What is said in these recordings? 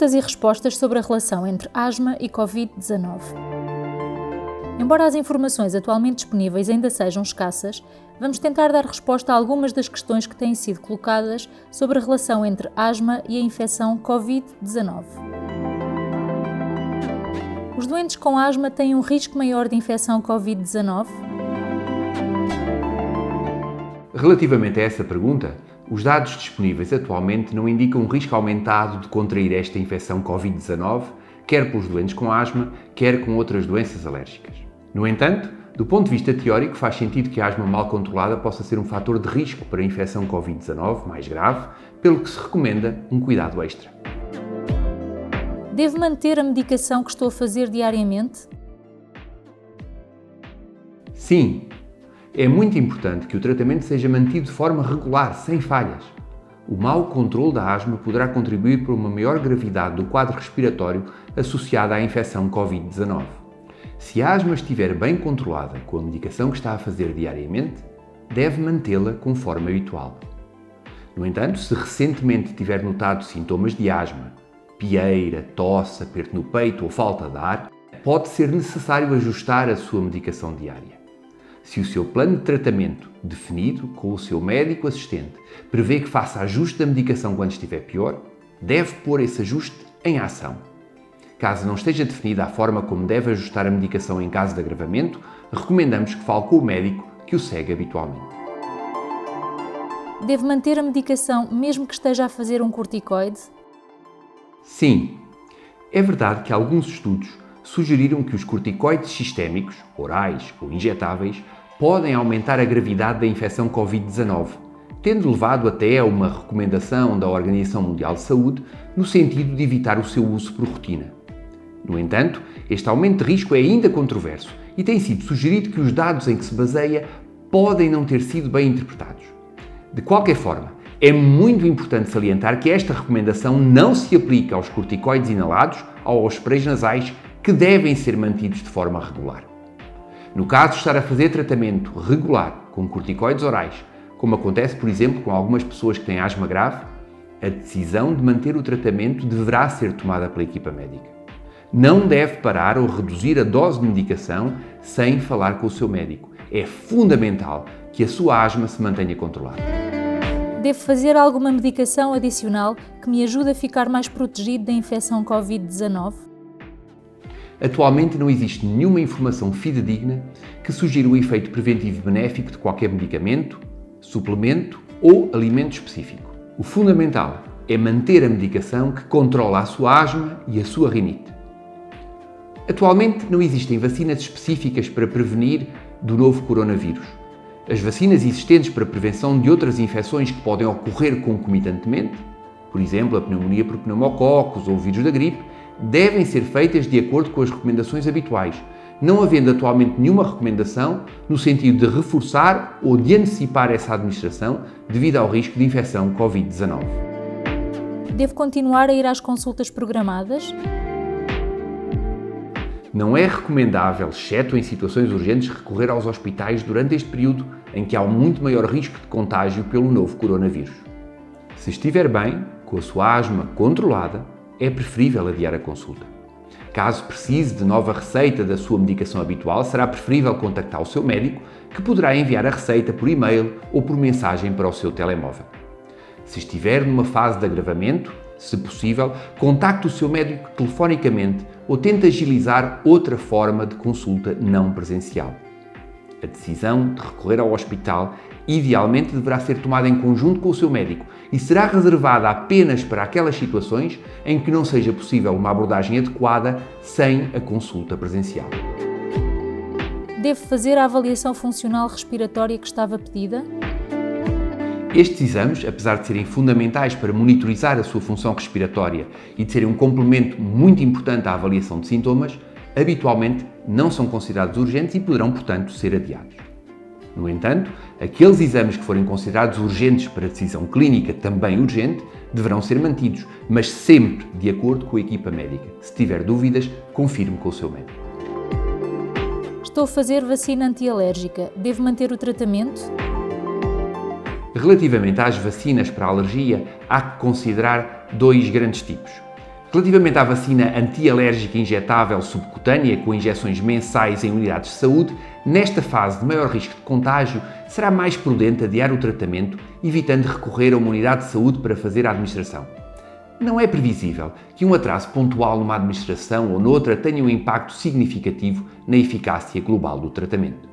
Perguntas e respostas sobre a relação entre asma e Covid-19. Embora as informações atualmente disponíveis ainda sejam escassas, vamos tentar dar resposta a algumas das questões que têm sido colocadas sobre a relação entre asma e a infecção Covid-19. Os doentes com asma têm um risco maior de infecção Covid-19? Relativamente a essa pergunta, os dados disponíveis atualmente não indicam um risco aumentado de contrair esta infecção Covid-19, quer pelos doentes com asma, quer com outras doenças alérgicas. No entanto, do ponto de vista teórico, faz sentido que a asma mal controlada possa ser um fator de risco para a infecção Covid-19 mais grave, pelo que se recomenda um cuidado extra. Devo manter a medicação que estou a fazer diariamente? Sim, é muito importante que o tratamento seja mantido de forma regular, sem falhas. O mau controle da asma poderá contribuir para uma maior gravidade do quadro respiratório associado à infecção Covid-19. Se a asma estiver bem controlada com a medicação que está a fazer diariamente, deve mantê-la conforme habitual. No entanto, se recentemente tiver notado sintomas de asma, pieira, tosse, aperto no peito ou falta de ar, pode ser necessário ajustar a sua medicação diária. Se o seu plano de tratamento, definido com o seu médico assistente, prevê que faça ajuste da medicação quando estiver pior, deve pôr esse ajuste em ação. Caso não esteja definida a forma como deve ajustar a medicação em caso de agravamento, recomendamos que fale com o médico que o segue habitualmente. Devo manter a medicação mesmo que esteja a fazer um corticoide? Sim, é verdade que alguns estudos sugeriram que os corticoides sistémicos, orais ou injetáveis, podem aumentar a gravidade da infecção Covid-19, tendo levado até a uma recomendação da Organização Mundial de Saúde no sentido de evitar o seu uso por rotina. No entanto, este aumento de risco é ainda controverso e tem sido sugerido que os dados em que se baseia podem não ter sido bem interpretados. De qualquer forma, é muito importante salientar que esta recomendação não se aplica aos corticoides inalados ou aos sprays nasais que devem ser mantidos de forma regular. No caso de estar a fazer tratamento regular com corticoides orais, como acontece, por exemplo, com algumas pessoas que têm asma grave, a decisão de manter o tratamento deverá ser tomada pela equipa médica. Não deve parar ou reduzir a dose de medicação sem falar com o seu médico. É fundamental que a sua asma se mantenha controlada. Devo fazer alguma medicação adicional que me ajude a ficar mais protegido da infecção Covid-19? Atualmente não existe nenhuma informação fidedigna que sugira o efeito preventivo benéfico de qualquer medicamento, suplemento ou alimento específico. O fundamental é manter a medicação que controla a sua asma e a sua rinite. Atualmente não existem vacinas específicas para prevenir do novo coronavírus. As vacinas existentes para a prevenção de outras infecções que podem ocorrer concomitantemente, por exemplo, a pneumonia por pneumococos ou o vírus da gripe, devem ser feitas de acordo com as recomendações habituais, não havendo atualmente nenhuma recomendação no sentido de reforçar ou de antecipar essa administração devido ao risco de infecção Covid-19. Devo continuar a ir às consultas programadas? Não é recomendável, exceto em situações urgentes, recorrer aos hospitais durante este período em que há um muito maior risco de contágio pelo novo coronavírus. Se estiver bem, com a sua asma controlada, é preferível adiar a consulta. Caso precise de nova receita da sua medicação habitual, será preferível contactar o seu médico, que poderá enviar a receita por e-mail ou por mensagem para o seu telemóvel. Se estiver numa fase de agravamento, se possível, contacte o seu médico telefonicamente ou tente agilizar outra forma de consulta não presencial. A decisão de recorrer ao hospital idealmente deverá ser tomada em conjunto com o seu médico e será reservada apenas para aquelas situações em que não seja possível uma abordagem adequada sem a consulta presencial. Devo fazer a avaliação funcional respiratória que estava pedida? Estes exames, apesar de serem fundamentais para monitorizar a sua função respiratória e de serem um complemento muito importante à avaliação de sintomas, habitualmente não são considerados urgentes e poderão, portanto, ser adiados. No entanto, aqueles exames que forem considerados urgentes para decisão clínica também urgente deverão ser mantidos, mas sempre de acordo com a equipa médica. Se tiver dúvidas, confirme com o seu médico. Estou a fazer vacina antialérgica. Devo manter o tratamento? Relativamente às vacinas para a alergia, há que considerar dois grandes tipos. Relativamente à vacina anti-alérgica injetável subcutânea com injeções mensais em unidades de saúde, nesta fase de maior risco de contágio, será mais prudente adiar o tratamento, evitando recorrer a uma unidade de saúde para fazer a administração. Não é previsível que um atraso pontual numa administração ou noutra tenha um impacto significativo na eficácia global do tratamento.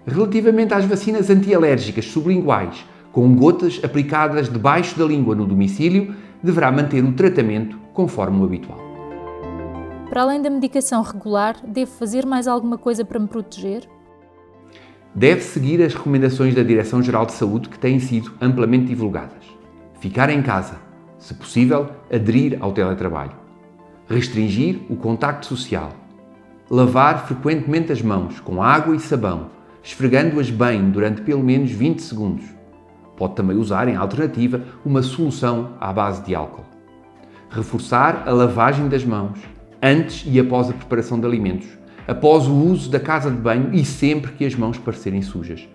Relativamente às vacinas anti-alérgicas sublinguais, com gotas aplicadas debaixo da língua no domicílio, deverá manter o tratamento conforme o habitual. Para além da medicação regular, devo fazer mais alguma coisa para me proteger? Deve seguir as recomendações da Direção-Geral de Saúde que têm sido amplamente divulgadas. Ficar em casa, se possível, aderir ao teletrabalho. Restringir o contacto social. Lavar frequentemente as mãos com água e sabão, esfregando-as bem durante pelo menos 20 segundos. Pode também usar, em alternativa, uma solução à base de álcool. Reforçar a lavagem das mãos, antes e após a preparação de alimentos, após o uso da casa de banho e sempre que as mãos parecerem sujas.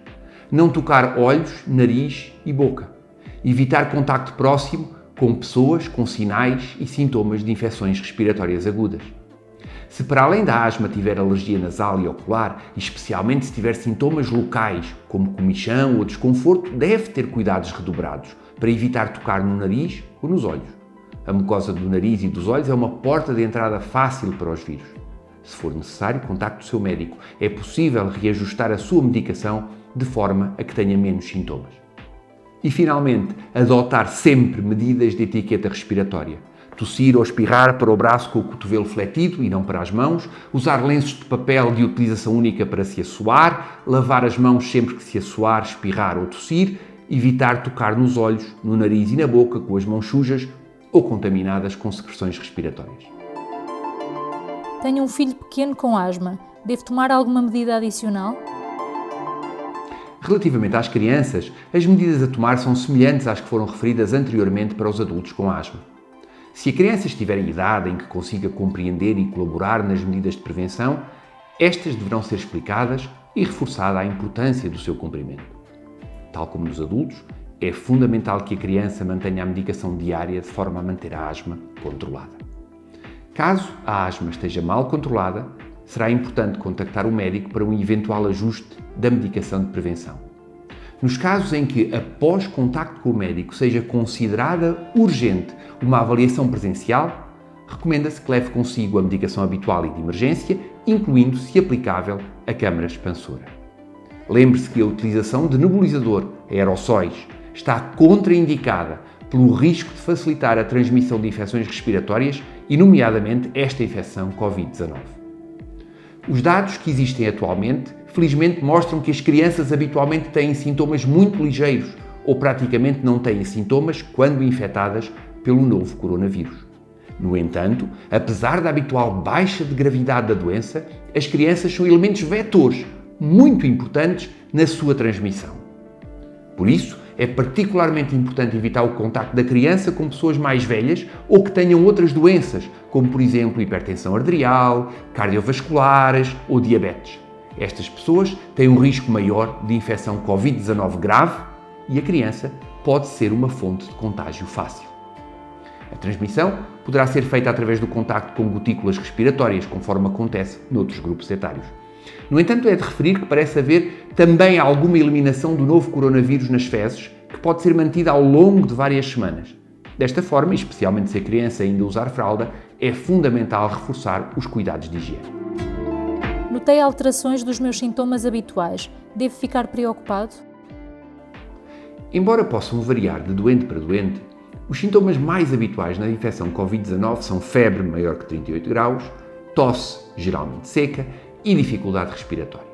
Não tocar olhos, nariz e boca. Evitar contacto próximo com pessoas com sinais e sintomas de infecções respiratórias agudas. Se para além da asma tiver alergia nasal e ocular, e especialmente se tiver sintomas locais, como comichão ou desconforto, deve ter cuidados redobrados para evitar tocar no nariz ou nos olhos. A mucosa do nariz e dos olhos é uma porta de entrada fácil para os vírus. Se for necessário, contacte o seu médico. É possível reajustar a sua medicação de forma a que tenha menos sintomas. E, finalmente, adotar sempre medidas de etiqueta respiratória. Tossir ou espirrar para o braço com o cotovelo fletido e não para as mãos, usar lenços de papel de utilização única para se assoar, lavar as mãos sempre que se assoar, espirrar ou tossir, evitar tocar nos olhos, no nariz e na boca com as mãos sujas ou contaminadas com secreções respiratórias. Tenho um filho pequeno com asma. Devo tomar alguma medida adicional? Relativamente às crianças, as medidas a tomar são semelhantes às que foram referidas anteriormente para os adultos com asma. Se a criança estiver em idade em que consiga compreender e colaborar nas medidas de prevenção, estas deverão ser explicadas e reforçada a importância do seu cumprimento. Tal como nos adultos, é fundamental que a criança mantenha a medicação diária de forma a manter a asma controlada. Caso a asma esteja mal controlada, será importante contactar o médico para um eventual ajuste da medicação de prevenção. Nos casos em que, após contacto com o médico, seja considerada urgente uma avaliação presencial, recomenda-se que leve consigo a medicação habitual e de emergência, incluindo, se aplicável, a câmara expansora. Lembre-se que a utilização de nebulizador a aerossóis está contraindicada pelo risco de facilitar a transmissão de infecções respiratórias e, nomeadamente, esta infecção Covid-19. Os dados que existem atualmente, felizmente, mostram que as crianças habitualmente têm sintomas muito ligeiros ou praticamente não têm sintomas quando infectadas pelo novo coronavírus. No entanto, apesar da habitual baixa de gravidade da doença, as crianças são elementos vetores muito importantes na sua transmissão. Por isso, é particularmente importante evitar o contacto da criança com pessoas mais velhas ou que tenham outras doenças, como por exemplo hipertensão arterial, cardiovasculares ou diabetes. Estas pessoas têm um risco maior de infecção Covid-19 grave e a criança pode ser uma fonte de contágio fácil. A transmissão poderá ser feita através do contacto com gotículas respiratórias, conforme acontece noutros grupos etários. No entanto, é de referir que parece haver também alguma eliminação do novo coronavírus nas fezes, que pode ser mantida ao longo de várias semanas. Desta forma, e especialmente se a criança ainda usar fralda, é fundamental reforçar os cuidados de higiene. Notei alterações dos meus sintomas habituais. Devo ficar preocupado? Embora possam variar de doente para doente, os sintomas mais habituais na infecção Covid-19 são febre maior que 38 graus, tosse geralmente seca e dificuldade respiratória.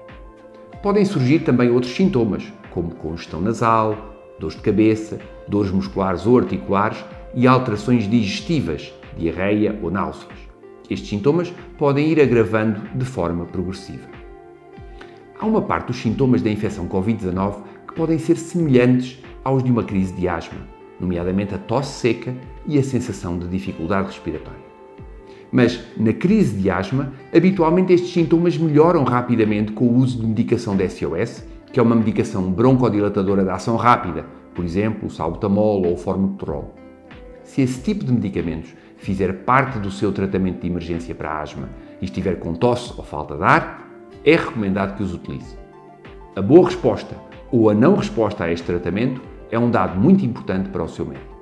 Podem surgir também outros sintomas, como congestão nasal, dores de cabeça, dores musculares ou articulares e alterações digestivas, diarreia ou náuseas. Estes sintomas podem ir agravando de forma progressiva. Há uma parte dos sintomas da infecção Covid-19 que podem ser semelhantes aos de uma crise de asma, nomeadamente a tosse seca e a sensação de dificuldade respiratória. Mas, na crise de asma, habitualmente estes sintomas melhoram rapidamente com o uso de medicação de SOS, que é uma medicação broncodilatadora de ação rápida, por exemplo, o salbutamol ou o formoterol. Se esse tipo de medicamentos fizer parte do seu tratamento de emergência para a asma e estiver com tosse ou falta de ar, é recomendado que os utilize. A boa resposta ou a não resposta a este tratamento é um dado muito importante para o seu médico.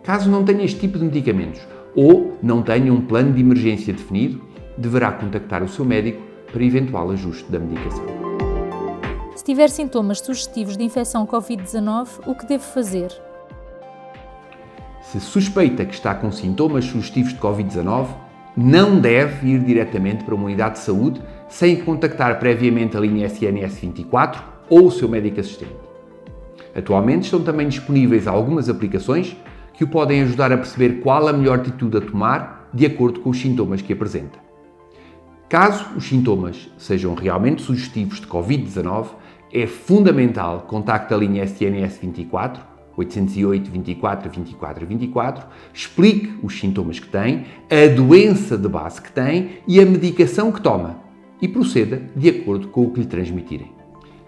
Caso não tenha este tipo de medicamentos ou não tenha um plano de emergência definido, deverá contactar o seu médico para eventual ajuste da medicação. Se tiver sintomas sugestivos de infecção Covid-19, o que deve fazer? Se suspeita que está com sintomas sugestivos de Covid-19, não deve ir diretamente para uma unidade de saúde sem contactar previamente a linha SNS 24 ou o seu médico assistente. Atualmente estão também disponíveis algumas aplicações que o podem ajudar a perceber qual a melhor atitude a tomar de acordo com os sintomas que apresenta. Caso os sintomas sejam realmente sugestivos de Covid-19, é fundamental contacte a linha SNS 24, 808 24 24 24, explique os sintomas que tem, a doença de base que tem e a medicação que toma e proceda de acordo com o que lhe transmitirem.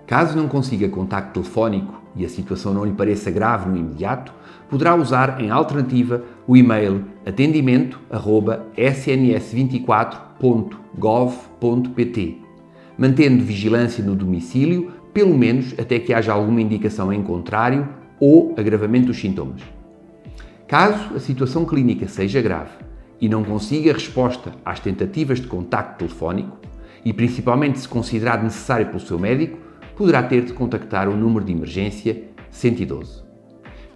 Caso não consiga contacto telefónico e a situação não lhe pareça grave no imediato, poderá usar em alternativa o e-mail atendimento@sns24.gov.pt, mantendo vigilância no domicílio, pelo menos até que haja alguma indicação em contrário ou agravamento dos sintomas. Caso a situação clínica seja grave e não consiga resposta às tentativas de contacto telefónico, e principalmente se considerar necessário pelo seu médico, poderá ter de contactar o número de emergência 112.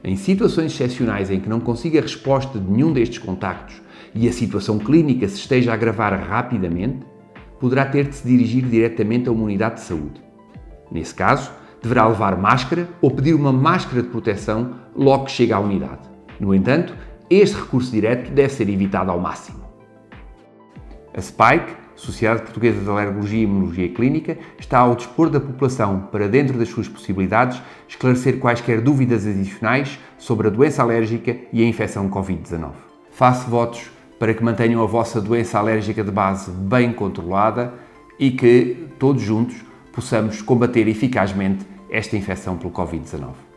Em situações excepcionais em que não consiga resposta de nenhum destes contactos e a situação clínica se esteja a agravar rapidamente, poderá ter de se dirigir diretamente a uma unidade de saúde. Nesse caso, deverá levar máscara ou pedir uma máscara de proteção logo que chega à unidade. No entanto, este recurso direto deve ser evitado ao máximo. A SPIKE, Sociedade Portuguesa de Alergologia e Imunologia Clínica, está ao dispor da população para, dentro das suas possibilidades, esclarecer quaisquer dúvidas adicionais sobre a doença alérgica e a infecção Covid-19. Faço votos para que mantenham a vossa doença alérgica de base bem controlada e que, todos juntos, possamos combater eficazmente esta infecção pelo Covid-19.